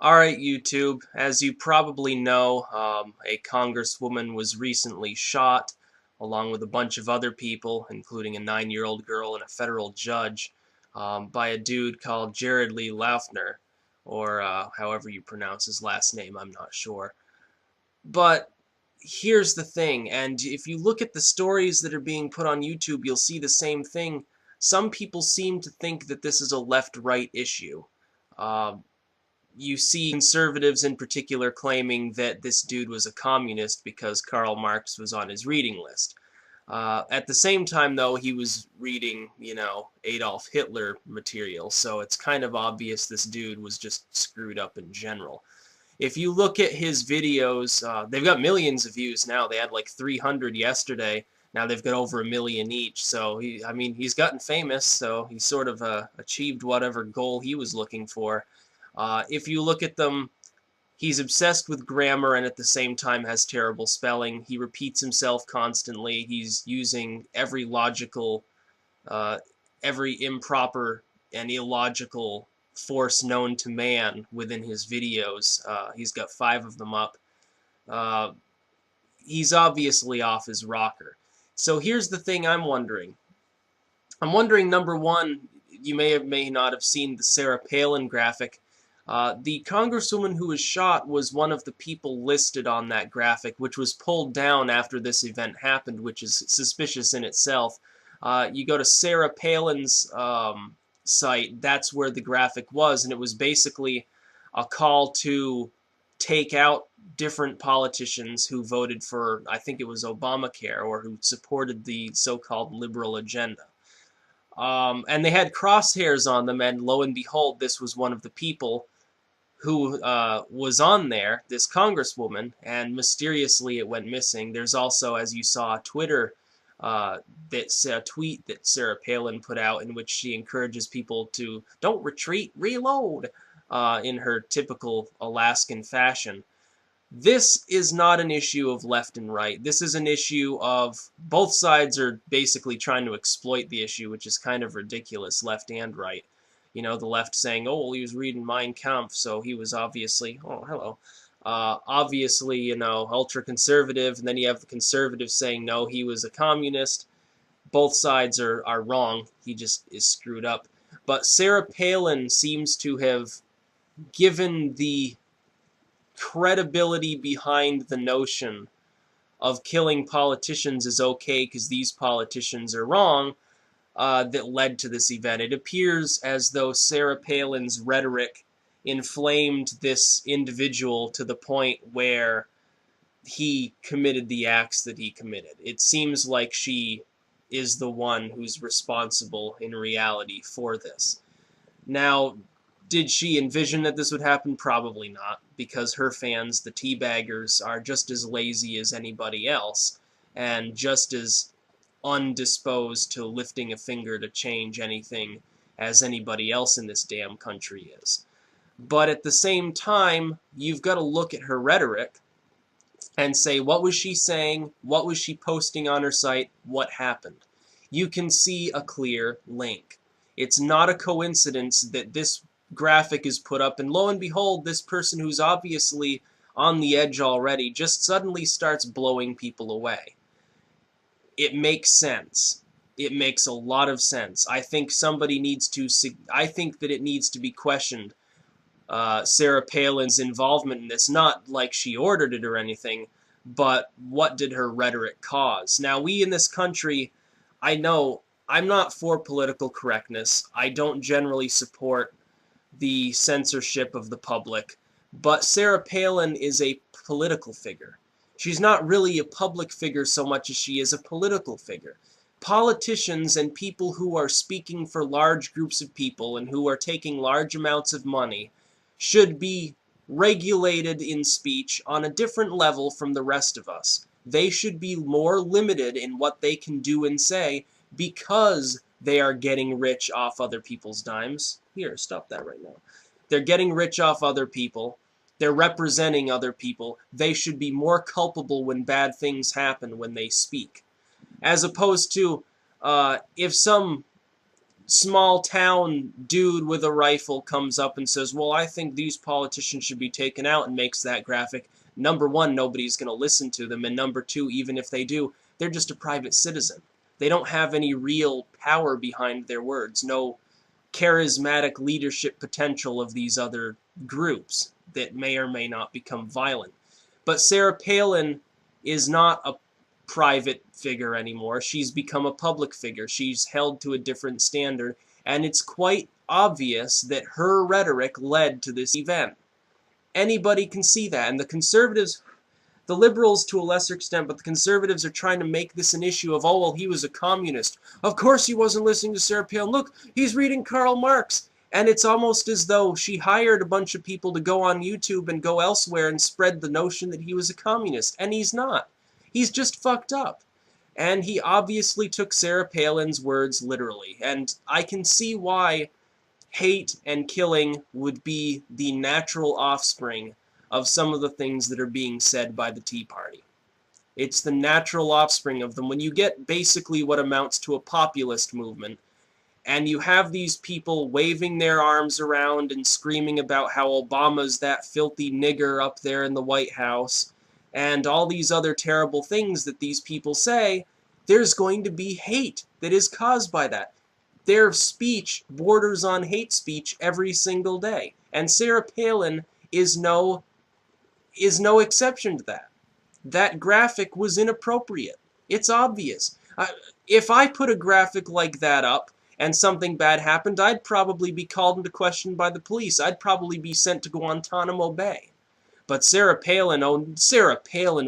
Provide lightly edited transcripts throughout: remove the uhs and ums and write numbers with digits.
Alright, YouTube, as you probably know, a congresswoman was recently shot, along with a bunch of other people, including a 9-year-old girl and a federal judge, by a dude called Jared Lee Loughner, or however you pronounce his last name, I'm not sure. But here's the thing, and if you look at the stories that are being put on YouTube, you'll see the same thing. Some people seem to think that this is a left-right issue. Uh, you see conservatives in particular claiming that this dude was a communist because Karl Marx was on his reading list. At the same time, though, he was reading, Adolf Hitler material, so it's kind of obvious this dude was just screwed up in general. If you look at his videos, they've got millions of views now. They had like 300 yesterday. Now they've got over 1 million each. So he's gotten famous. So he sort of achieved whatever goal he was looking for. If you look at them, he's obsessed with grammar and at the same time has terrible spelling. He repeats himself constantly. He's using every logical, every improper and illogical force known to man within his videos. He's got 5 of them up. Uh, he's obviously off his rocker. So here's the thing I'm wondering. I'm wondering, number one, you may not have seen the Sarah Palin graphic. The congresswoman who was shot was one of the people listed on that graphic, which was pulled down after this event happened, which is suspicious in itself. You go to Sarah Palin's site, that's where the graphic was, and it was basically a call to take out different politicians who voted for, I think it was Obamacare, or who supported the so-called liberal agenda. And they had crosshairs on them, and lo and behold, this was one of the people who was on there, this congresswoman, and mysteriously it went missing. There's also, as you saw, Twitter, that's a tweet that Sarah Palin put out in which she encourages people to don't retreat, reload, in her typical Alaskan fashion. This is not an issue of left and right. This is an issue of both sides are basically trying to exploit the issue, which is kind of ridiculous, left and right. You know, the left saying, oh, well, he was reading Mein Kampf, so he was obviously, oh, hello, obviously, ultra-conservative, and then you have the conservatives saying, no, he was a communist. Both sides are wrong. He just is screwed up. But Sarah Palin seems to have given the credibility behind the notion of killing politicians is okay because these politicians are wrong, that led to this event. It appears as though Sarah Palin's rhetoric inflamed this individual to the point where he committed the acts that he committed. It seems like she is the one who's responsible in reality for this. Now, did she envision that this would happen? Probably not, because her fans, the teabaggers, are just as lazy as anybody else, and just as undisposed to lifting a finger to change anything as anybody else in this damn country is. But at the same time, you've got to look at her rhetoric and say, what was she saying? What was she posting on her site? What happened? You can see a clear link. It's not a coincidence that this graphic is put up, and lo and behold, this person who's obviously on the edge already just suddenly starts blowing people away. It makes sense. It makes a lot of sense. I think somebody needs to, I think that it needs to be questioned, Sarah Palin's involvement in this, not like she ordered it or anything, but what did her rhetoric cause? Now, we in this country, I know, I'm not for political correctness. I don't generally support the censorship of the public, but Sarah Palin is a political figure. She's not really a public figure so much as she is a political figure. Politicians and people who are speaking for large groups of people and who are taking large amounts of money should be regulated in speech on a different level from the rest of us. They should be more limited in what they can do and say because they are getting rich off other people's dimes. Here, stop that right now. They're getting rich off other people. They're representing other people. They should be more culpable when bad things happen when they speak. As opposed to, if some small town dude with a rifle comes up and says, well, I think these politicians should be taken out, and makes that graphic, number one, nobody's going to listen to them, and number two, even if they do, they're just a private citizen. They don't have any real power behind their words, no charismatic leadership potential of these other groups that may or may not become violent. But Sarah Palin is not a private figure anymore. She's become a public figure. She's held to a different standard, and it's quite obvious that her rhetoric led to this event. Anybody can see that, and the conservatives, the liberals to a lesser extent, but the conservatives are trying to make this an issue of, oh, well, he was a communist. Of course he wasn't listening to Sarah Palin. Look, he's reading Karl Marx. And it's almost as though she hired a bunch of people to go on YouTube and go elsewhere and spread the notion that he was a communist. And he's not. He's just fucked up. And he obviously took Sarah Palin's words literally. And I can see why hate and killing would be the natural offspring of some of the things that are being said by the Tea Party. It's the natural offspring of them. When you get basically what amounts to a populist movement, and you have these people waving their arms around and screaming about how Obama's that filthy nigger up there in the White House, and all these other terrible things that these people say, there's going to be hate that is caused by that. Their speech borders on hate speech every single day. And Sarah Palin is no exception to that. That graphic was inappropriate. It's obvious. If I put a graphic like that up, and something bad happened, I'd probably be called into question by the police. I'd probably be sent to Guantanamo Bay. But Sarah Palin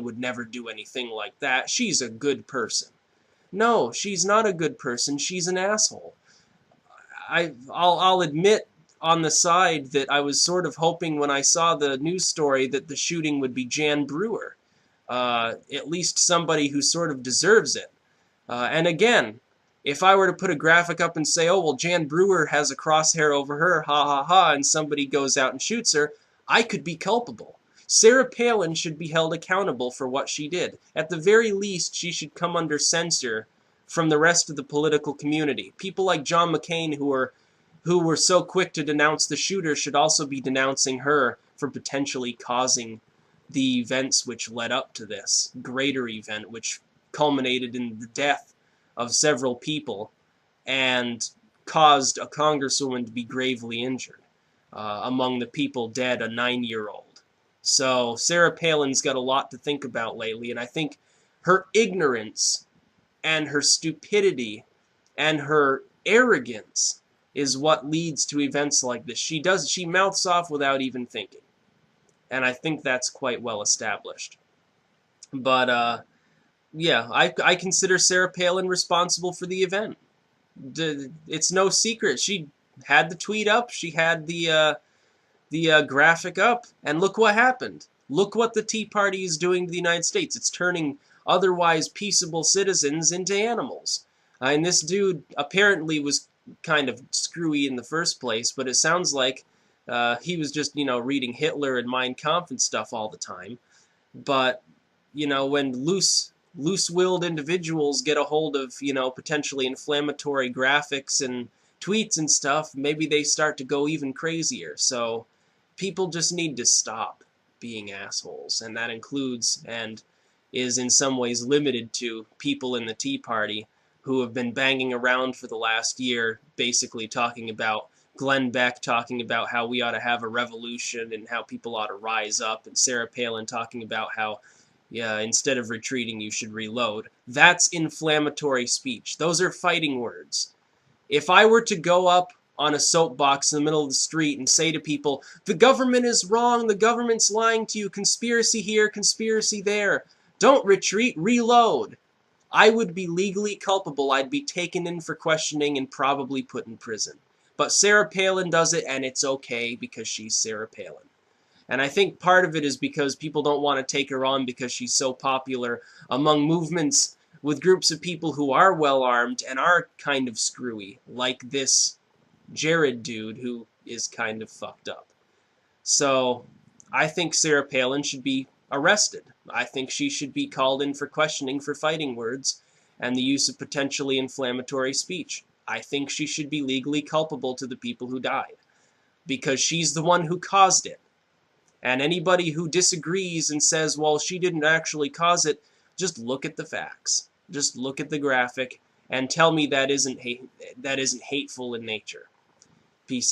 would never do anything like that. She's a good person. No, she's not a good person. She's an asshole. I'll admit on the side that I was sort of hoping when I saw the news story that the shooting would be Jan Brewer. At least somebody who sort of deserves it. And again, if I were to put a graphic up and say, oh, well, Jan Brewer has a crosshair over her, ha ha ha, and somebody goes out and shoots her, I could be culpable. Sarah Palin should be held accountable for what she did. At the very least, she should come under censure from the rest of the political community. People like John McCain who were so quick to denounce the shooter should also be denouncing her for potentially causing the events which led up to this greater event, which culminated in the death of several people and caused a congresswoman to be gravely injured. Among the people dead, a 9-year-old. So Sarah Palin's got a lot to think about lately, and I think her ignorance and her stupidity and her arrogance is what leads to events like this. She mouths off without even thinking. And I think that's quite well established. But, yeah, I consider Sarah Palin responsible for the event. It's no secret. She had the tweet up. She had the graphic up. And look what happened. Look what the Tea Party is doing to the United States. It's turning otherwise peaceable citizens into animals. And this dude apparently was kind of screwy in the first place, but it sounds like he was just, reading Hitler and Mein Kampf and stuff all the time. But, when loose-willed individuals get a hold of, potentially inflammatory graphics and tweets and stuff, maybe they start to go even crazier. So people just need to stop being assholes, and that includes and is in some ways limited to people in the Tea Party who have been banging around for the last year, basically talking about Glenn Beck talking about how we ought to have a revolution and how people ought to rise up, and Sarah Palin talking about how instead of retreating, you should reload. That's inflammatory speech. Those are fighting words. If I were to go up on a soapbox in the middle of the street and say to people, the government is wrong, the government's lying to you, conspiracy here, conspiracy there, don't retreat, reload, I would be legally culpable. I'd be taken in for questioning and probably put in prison. But Sarah Palin does it, and it's okay because she's Sarah Palin. And I think part of it is because people don't want to take her on because she's so popular among movements with groups of people who are well-armed and are kind of screwy, like this Jared dude who is kind of fucked up. So I think Sarah Palin should be arrested. I think she should be called in for questioning for fighting words and the use of potentially inflammatory speech. I think she should be legally culpable to the people who died, because she's the one who caused it. And anybody who disagrees and says, well, she didn't actually cause it, just look at the facts. Just look at the graphic and tell me that isn't hateful in nature. Peace.